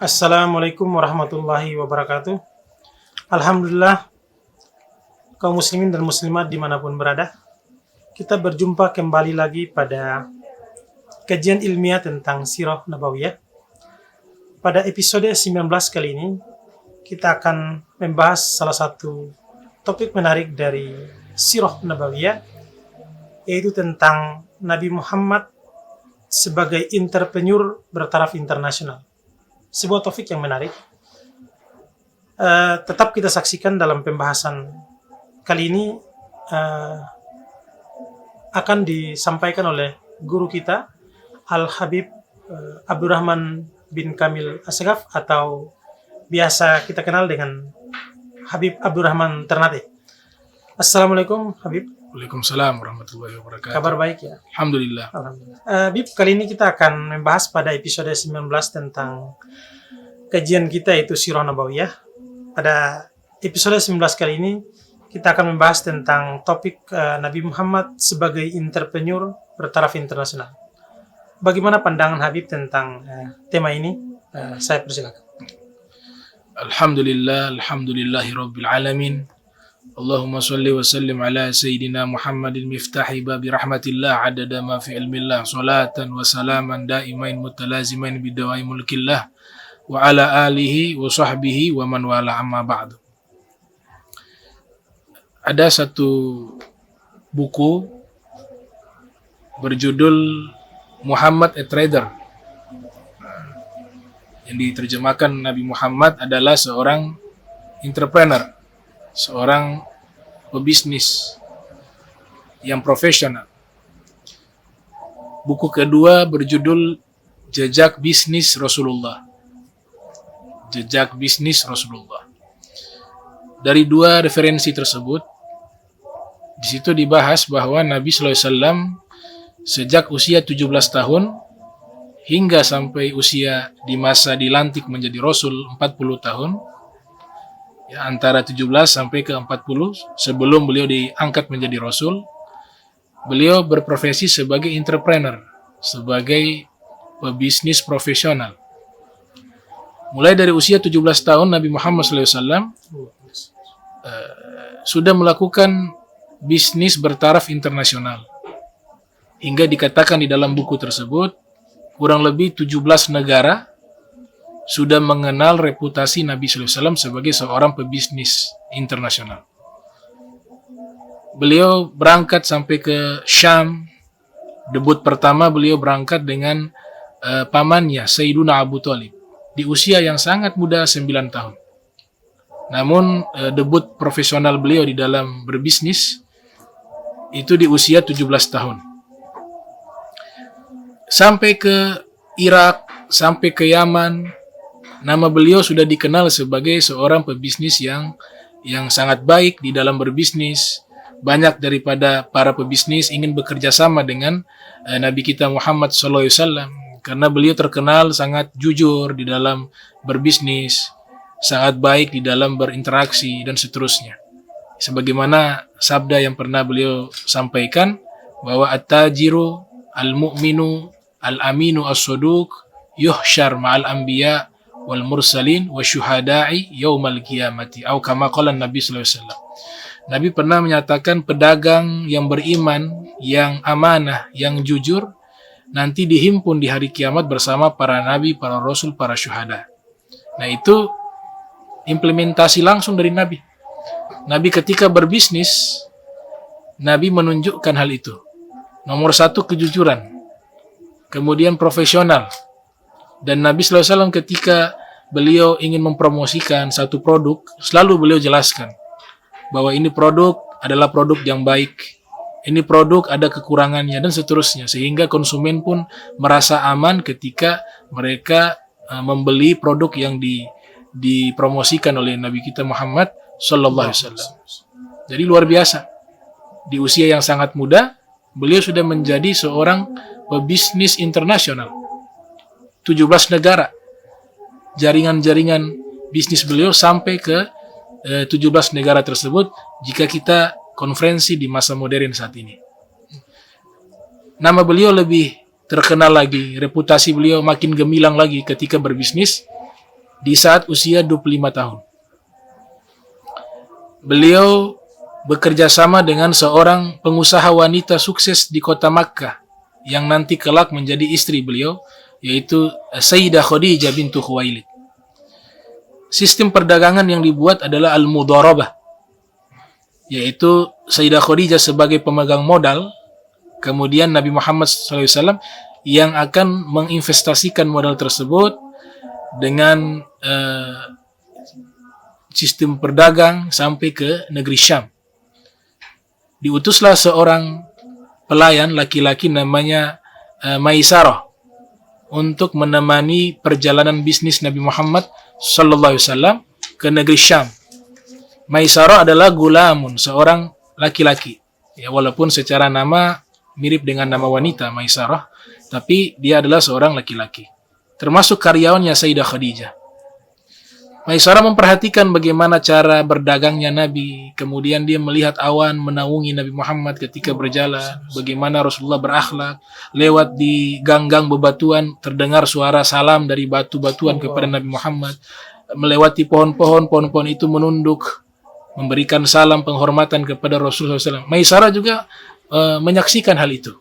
Assalamualaikum warahmatullahi wabarakatuh. Alhamdulillah, kaum muslimin dan muslimat dimanapun berada, kita berjumpa kembali lagi pada kajian ilmiah tentang Sirah Nabawiyah. Pada episode 19 kali ini, kita akan membahas salah satu topik menarik dari Sirah Nabawiyah, yaitu tentang Nabi Muhammad sebagai entrepreneur bertaraf internasional. Sebuah topik yang menarik. Tetap kita saksikan dalam pembahasan kali ini akan disampaikan oleh guru kita Al-Habib Abdurrahman bin Kamil Assegaf, atau biasa kita kenal dengan Habib Abdurrahman Ternate. Assalamualaikum Habib. Waalaikumsalam warahmatullahi wabarakatuh. Kabar baik ya? Alhamdulillah. Habib, kali ini kita akan membahas pada episode 19 tentang kajian kita yaitu Sirah Nabawiyah. Pada episode 19 kali ini kita akan membahas tentang topik Nabi Muhammad sebagai entrepreneur bertaraf internasional. Bagaimana pandangan Habib tentang tema ini? Saya persilakan. Alhamdulillahi rabbil alamin. Allahumma salli wa sallim ala Sayyidina Muhammadin miftahi babi rahmatillah adada ma fi ilmillah salatan wa salaman daimain mutalazimain bidawai mulkillah wa ala alihi wa sahbihi wa man wala amma ba'du. Ada satu buku berjudul Muhammad a Trader, yang diterjemahkan Nabi Muhammad adalah seorang entrepreneur, seorang pebisnis yang profesional. Buku kedua berjudul Jejak Bisnis Rasulullah. Jejak Bisnis Rasulullah. Dari dua referensi tersebut, di situ dibahas bahwa Nabi SAW sejak usia 17 tahun hingga sampai usia di masa dilantik menjadi Rasul 40 tahun, ya, antara 17 sampai ke 40 sebelum beliau diangkat menjadi Rasul, beliau berprofesi sebagai entrepreneur, sebagai pebisnis profesional. Mulai dari usia 17 tahun Nabi Muhammad SAW sudah melakukan bisnis bertaraf internasional, hingga dikatakan di dalam buku tersebut kurang lebih 17 negara sudah mengenal reputasi Nabi SAW sebagai seorang pebisnis internasional. Beliau berangkat sampai ke Syam. Debut pertama beliau berangkat dengan pamannya Sayyiduna Abu Thalib di usia yang sangat muda, 9 tahun. Namun debut profesional beliau di dalam berbisnis itu di usia 17 tahun. Sampai ke Irak, sampai ke Yaman, nama beliau sudah dikenal sebagai seorang pebisnis yang sangat baik di dalam berbisnis. Banyak daripada para pebisnis ingin bekerja sama dengan Nabi kita Muhammad SAW, karena beliau terkenal sangat jujur di dalam berbisnis, sangat baik di dalam berinteraksi, dan seterusnya. Sebagaimana sabda yang pernah beliau sampaikan, bahwa at-tajiru al-mu'minu al-aminu as-suduq yuhsyar ma'al anbiya wal mursalin wa syuhada'i yaumal qiyamati, atau kama qala Nabi sallallahu alaihi wasallam. Nabi pernah menyatakan pedagang yang beriman, yang amanah, yang jujur nanti dihimpun di hari kiamat bersama para nabi, para rasul, para syuhada. Nah, itu implementasi langsung dari Nabi. Nabi ketika berbisnis, Nabi menunjukkan hal itu. Nomor satu, kejujuran. Kemudian profesional. Dan Nabi SAW ketika beliau ingin mempromosikan satu produk, selalu beliau jelaskan bahwa ini produk adalah produk yang baik, ini produk ada kekurangannya, dan seterusnya, sehingga konsumen pun merasa aman ketika mereka membeli produk yang dipromosikan oleh Nabi kita Muhammad Sallallahu Alaihi Wasallam. Jadi luar biasa, di usia yang sangat muda beliau sudah menjadi seorang pebisnis internasional. 17 negara jaringan-jaringan bisnis beliau sampai ke 17 negara tersebut jika kita konferensi di masa modern saat ini. Nama beliau lebih terkenal lagi, reputasi beliau makin gemilang lagi ketika berbisnis di saat usia 25 tahun. Beliau bekerja sama dengan seorang pengusaha wanita sukses di kota Makkah yang nanti kelak menjadi istri beliau, yaitu Sayyidah Khadijah bintu Khuwailid. Sistem perdagangan yang dibuat adalah al-mudharabah, yaitu Sayyidah Khadijah sebagai pemegang modal, kemudian Nabi Muhammad SAW yang akan menginvestasikan modal tersebut dengan sistem perdagang sampai ke negeri Syam. Diutuslah seorang pelayan laki-laki namanya Maisarah untuk menemani perjalanan bisnis Nabi Muhammad SAW ke negeri Syam. Maisarah adalah gulamun, seorang laki-laki. Ya, walaupun secara nama mirip dengan nama wanita Maisarah, tapi dia adalah seorang laki-laki. Termasuk karyawannya Sayyidah Khadijah. Maisarah memperhatikan bagaimana cara berdagangnya Nabi, kemudian dia melihat awan menaungi Nabi Muhammad ketika berjalan, bagaimana Rasulullah berakhlak, lewat di gang-gang bebatuan terdengar suara salam dari batu-batuan kepada Nabi Muhammad, melewati pohon-pohon, pohon-pohon itu menunduk, memberikan salam penghormatan kepada Rasulullah SAW. Maisarah juga menyaksikan hal itu.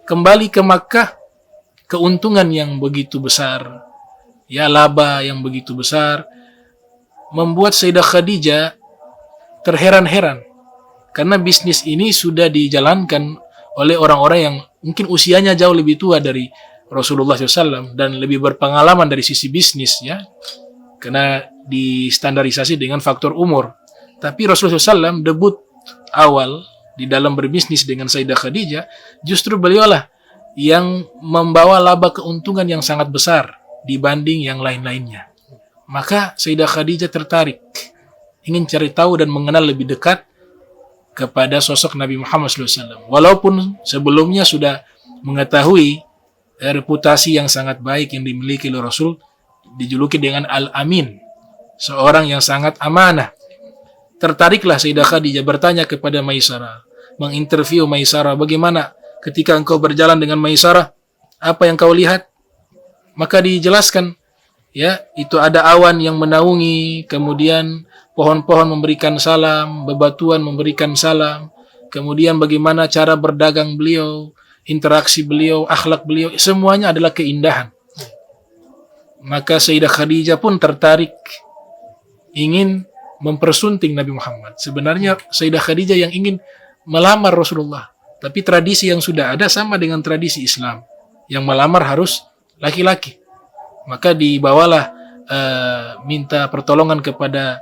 Kembali ke Makkah, keuntungan yang begitu besar, ya laba yang begitu besar, membuat Sayyidah Khadijah terheran-heran. Karena bisnis ini sudah dijalankan oleh orang-orang yang mungkin usianya jauh lebih tua dari Rasulullah SAW dan lebih berpengalaman dari sisi bisnis, ya. Karena distandarisasi dengan faktor umur. Tapi Rasulullah SAW debut awal di dalam berbisnis dengan Sayyidah Khadijah, justru beliaulah yang membawa laba keuntungan yang sangat besar dibanding yang lain-lainnya. Maka Sayyidah Khadijah tertarik, ingin cari tahu dan mengenal lebih dekat kepada sosok Nabi Muhammad SAW. Walaupun sebelumnya sudah mengetahui reputasi yang sangat baik yang dimiliki oleh Rasul, dijuluki dengan Al-Amin, seorang yang sangat amanah. Tertariklah Sayyidah Khadijah, bertanya kepada Maisarah, menginterview Maisarah, bagaimana ketika engkau berjalan dengan Maisarah, apa yang kau lihat? Maka dijelaskan, ya, itu ada awan yang menaungi, kemudian pohon-pohon memberikan salam, bebatuan memberikan salam, kemudian bagaimana cara berdagang beliau, interaksi beliau, akhlak beliau, semuanya adalah keindahan. Maka Sayyidah Khadijah pun tertarik, ingin mempersunting Nabi Muhammad. Sebenarnya Sayyidah Khadijah yang ingin melamar Rasulullah, tapi tradisi yang sudah ada sama dengan tradisi Islam, yang melamar harus laki-laki. Maka dibawalah minta pertolongan kepada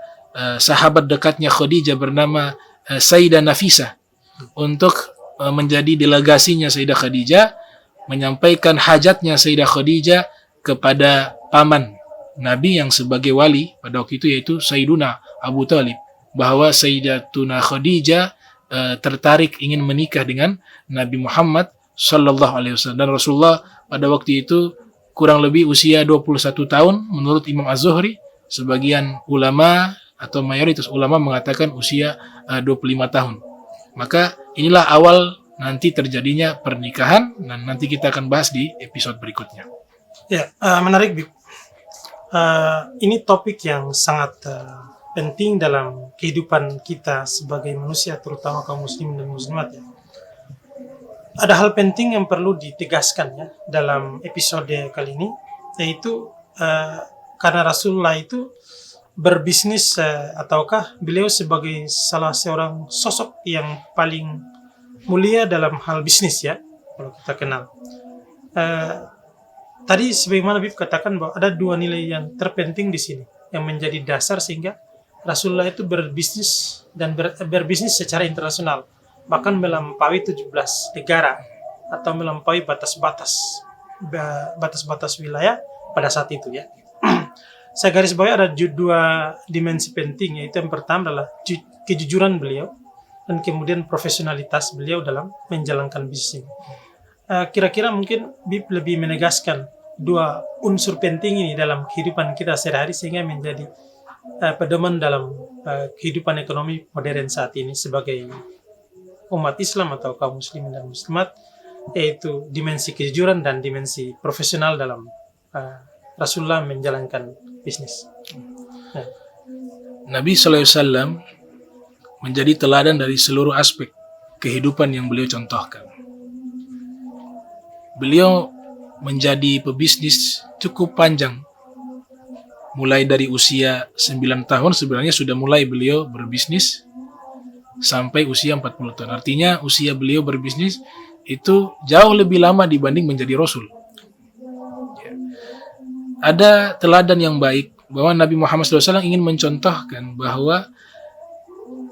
sahabat dekatnya Khadijah bernama Sayyidah Nafisah untuk menjadi delegasinya Sayyidah Khadijah, menyampaikan hajatnya Sayyidah Khadijah kepada paman Nabi yang sebagai wali pada waktu itu, yaitu Sayyiduna Abu Talib, bahwa Sayyidatuna Khadijah tertarik ingin menikah dengan Nabi Muhammad sallallahu alaihi wasallam. Dan Rasulullah pada waktu itu kurang lebih usia 21 tahun menurut Imam Az-Zuhri. Sebagian ulama atau mayoritas ulama mengatakan usia 25 tahun. Maka inilah awal nanti terjadinya pernikahan, dan nanti kita akan bahas di episode berikutnya. Ya, menarik, Bib. Ini topik yang sangat penting dalam kehidupan kita sebagai manusia, terutama kaum muslim dan muslimat, ya. Ada hal penting yang perlu ditegaskan, ya, dalam episode kali ini, yaitu karena Rasulullah itu berbisnis, ataukah beliau sebagai salah seorang sosok yang paling mulia dalam hal bisnis, ya, kalau kita kenal. Tadi sebagaimana Bib katakan bahwa ada dua nilai yang terpenting di sini yang menjadi dasar sehingga Rasulullah itu berbisnis dan berbisnis secara internasional, bahkan melampaui 17 negara atau melampaui batas-batas wilayah pada saat itu, ya. Saya garis bawahi ada dua dimensi penting, yaitu yang pertama adalah kejujuran beliau dan kemudian profesionalitas beliau dalam menjalankan bisnis ini. Kira-kira mungkin Bib lebih menegaskan dua unsur penting ini dalam kehidupan kita sehari-hari sehingga menjadi pedoman dalam kehidupan ekonomi modern saat ini sebagai umat Islam atau kaum muslimin dan muslimat, yaitu dimensi kejujuran dan dimensi profesional dalam Rasulullah menjalankan bisnis. Nah, Nabi SAW menjadi teladan dari seluruh aspek kehidupan yang beliau contohkan. Beliau menjadi pebisnis cukup panjang. Mulai dari usia 9 tahun sebenarnya sudah mulai beliau berbisnis sampai usia 40 tahun. Artinya usia beliau berbisnis itu jauh lebih lama dibanding menjadi Rasul. Ada teladan yang baik bahwa Nabi Muhammad SAW ingin mencontohkan bahwa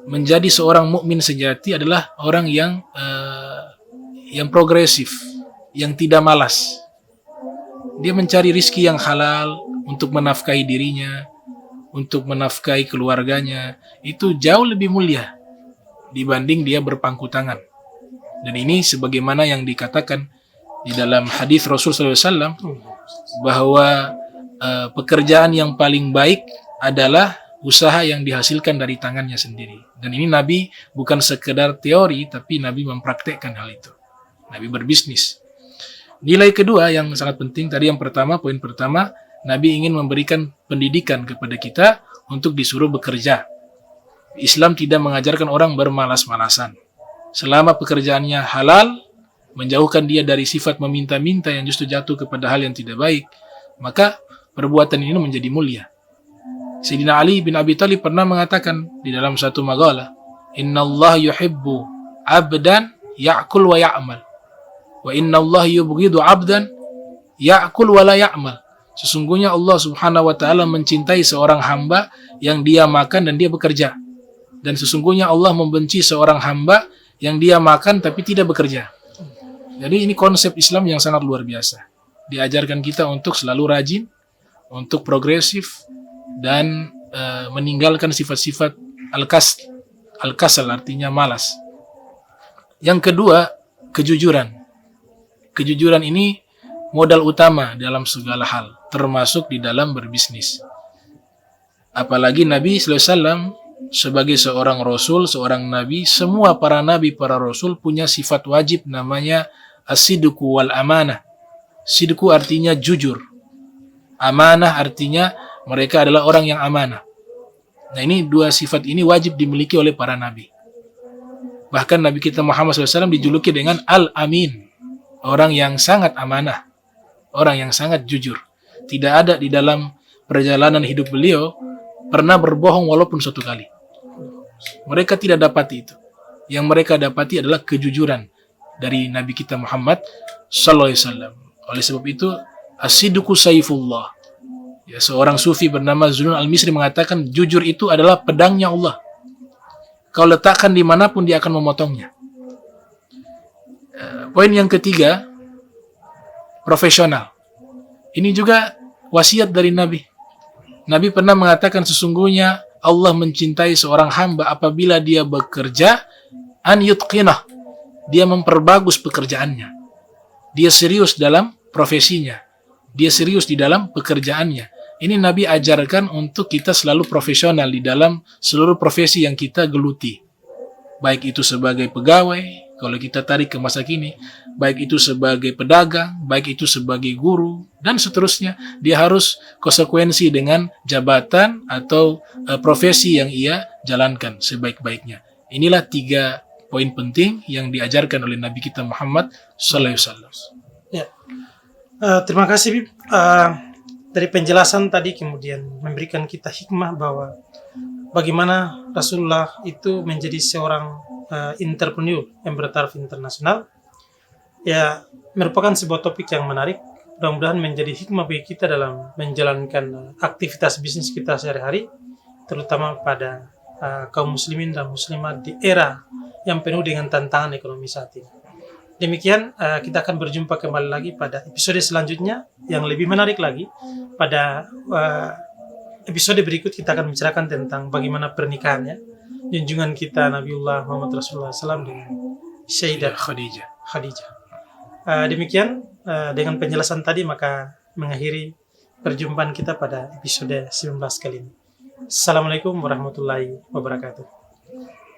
menjadi seorang mukmin sejati adalah orang yang progresif, yang tidak malas. Dia mencari rizki yang halal untuk menafkahi dirinya, untuk menafkahi keluarganya. Itu jauh lebih mulia dibanding dia berpangku tangan. Dan ini sebagaimana yang dikatakan di dalam hadis Rasul SAW bahwa pekerjaan yang paling baik adalah usaha yang dihasilkan dari tangannya sendiri. Dan ini Nabi bukan sekedar teori, tapi Nabi mempraktekkan hal itu. Nabi berbisnis. Nilai kedua yang sangat penting, tadi yang pertama, poin pertama, Nabi ingin memberikan pendidikan kepada kita untuk disuruh bekerja. Islam tidak mengajarkan orang bermalas-malasan. Selama pekerjaannya halal, menjauhkan dia dari sifat meminta-minta yang justru jatuh kepada hal yang tidak baik, maka perbuatan ini menjadi mulia. Sayyidina Ali bin Abi Thalib pernah mengatakan di dalam satu maqalah, "Inna Allah yuhibbu abdan ya'kul wa ya'mal. Wa inna Allah yubghidu abdan ya'kul wa la ya'mal." Sesungguhnya Allah Subhanahu wa taala mencintai seorang hamba yang dia makan dan dia bekerja. Dan sesungguhnya Allah membenci seorang hamba yang dia makan tapi tidak bekerja. Jadi ini konsep Islam yang sangat luar biasa. Diajarkan kita untuk selalu rajin, untuk progresif, dan meninggalkan sifat-sifat al-kasal, artinya malas. Yang kedua, kejujuran. Kejujuran ini modal utama dalam segala hal, termasuk di dalam berbisnis. Apalagi Nabi SAW sebagai seorang Rasul, seorang Nabi, semua para Nabi, para Rasul punya sifat wajib namanya as-sidqu wal amanah. Sidqu artinya jujur. Amanah artinya mereka adalah orang yang amanah. Nah, ini dua sifat ini wajib dimiliki oleh para Nabi. Bahkan Nabi kita Muhammad SAW dijuluki dengan Al-Amin, orang yang sangat amanah, orang yang sangat jujur. Tidak ada di dalam perjalanan hidup beliau pernah berbohong walaupun satu kali. Mereka tidak dapati itu. Yang mereka dapati adalah kejujuran dari Nabi kita Muhammad SAW. Oleh sebab itu, as-sidqu saifullah. Ya, seorang sufi bernama Zunnun al-Misri mengatakan jujur itu adalah pedangnya Allah. Kau letakkan dimanapun dia akan memotongnya. Poin yang ketiga, profesional. Ini juga wasiat dari Nabi. Nabi pernah mengatakan sesungguhnya Allah mencintai seorang hamba apabila dia bekerja an yutqinah. Dia memperbagus pekerjaannya. Dia serius dalam profesinya. Dia serius di dalam pekerjaannya. Ini Nabi ajarkan untuk kita selalu profesional di dalam seluruh profesi yang kita geluti. Baik itu sebagai pegawai, kalau kita tarik ke masa kini, baik itu sebagai pedagang, baik itu sebagai guru, dan seterusnya. Dia harus konsekuensi dengan jabatan atau profesi yang ia jalankan sebaik-baiknya. Inilah 3 poin penting yang diajarkan oleh Nabi kita Muhammad SAW. Ya. Terima kasih, Bib. Dari penjelasan tadi kemudian memberikan kita hikmah bahwa bagaimana Rasulullah itu menjadi seorang entrepreneur yang bertaraf internasional. Ya, merupakan sebuah topik yang menarik. Mudah-mudahan menjadi hikmah bagi kita dalam menjalankan aktivitas bisnis kita sehari-hari, terutama pada kaum muslimin dan muslimat di era yang penuh dengan tantangan ekonomi saat ini. Demikian, kita akan berjumpa kembali lagi pada episode selanjutnya yang lebih menarik lagi. Pada episode berikut kita akan bicarakan tentang bagaimana pernikahannya junjungan kita Nabiullah Muhammad Rasulullah SAW dengan Sayyidah Khadijah. Demikian, dengan penjelasan tadi maka mengakhiri perjumpaan kita pada episode 19 kali ini. Assalamualaikum warahmatullahi wabarakatuh.